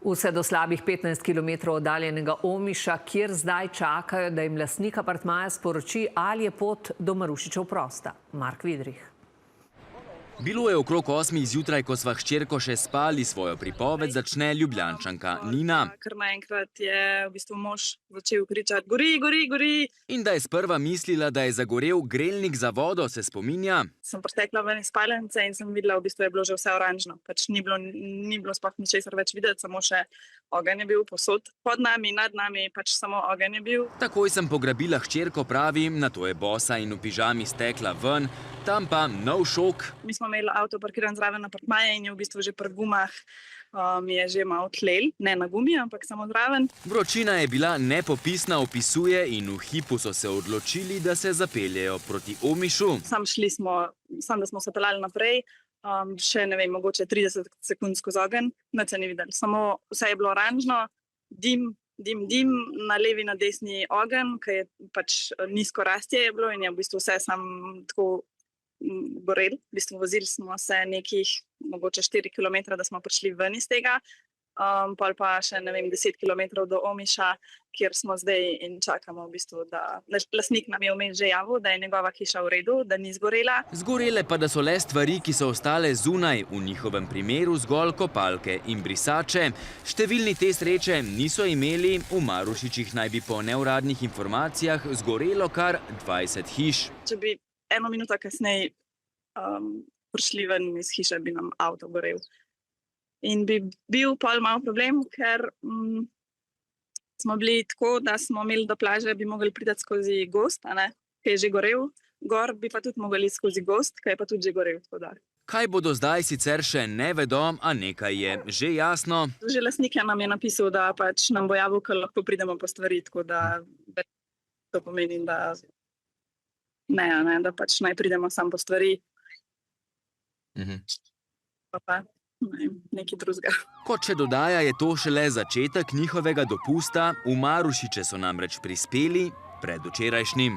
Vse do slabih 15 km oddaljenega Omiša, kjer zdaj čakajo, da jim lastnik apartmaja sporoči, ali je pot do Marušičev prosta. Mark Vidrih. Bilo je okrog 8 zjutraj, ko sva hčerko še spali, svojo pripoved začne Ljubljančanka Nina. Kar naenkrat je v bistvu mož začel kričati: "Gori, gori, gori!" In da je sprva mislila, da je zagorel grelnik za vodo, se spominja. Sem pritekla ven iz spalnice in sem videla, v bistvu je bilo že vse oranžno. Pač ni bilo sploh ničesar več videti, samo še ogenj je bil povsod. Pod nami, nad nami, pač samo ogenj je bil. Takoj sem pograbila hčerko, pravi, nato je bosa in v pižami stekla ven. Tam pa nov šok. Mi smo imeli avto parkiran zraven apartmaja in je v bistvu že pri gumah je že malo tlel. Ne na gumi, ampak samo zraven. Vročina je bila nepopisna, opisuje, in v hipu so se odločili, da se zapeljejo proti Omišu. Sam da smo se peljali naprej, še ne vem, mogoče 30 sekund skozi ogenj, nič se ni videli. Samo vse je bilo oranžno, dim, na levi, na desni ogenj, ki je pač nizko rastje je bilo in je v bistvu vse sam tako gorel. V bistvu vozili smo se nekih mogoče 4 km, da smo prišli ven iz tega. Pol pa še, ne vem, 10 km do Omiša, kjer smo zdaj in čakamo v bistvu, da lastnik nam je vmes že javil, da je njegova hiša v redu, da ni zgorela. Zgorele pa, da so le stvari, ki so ostale zunaj, v njihovem primeru zgolj kopalke in brisače. Številni te sreče niso imeli, v Marušičih naj bi po neuradnih informacijah zgorelo kar 20 hiš. Če bi 1 minuto kasneje prišli ven iz hiše, bi nam avto gorel. In bi bil pol malo problem, ker smo bili tako, da smo imeli do plaže, bi mogli priti skozi gozd, ki je že gorel. Gor bi pa tudi mogli skozi gozd, ki je pa tudi že gorel. Kaj bodo zdaj, sicer še ne vedo, a nekaj je že jasno. Že lastnik nam je napisal, da pač nam bo javil, ker lahko pridemo po stvari, tako da to pomeni, da da pač naj pridemo sam po stvari. Pa nekaj drugega. Kot še dodaja, je to šele začetek njihovega dopusta. V Marušiče so namreč prispeli predvčerajšnjim.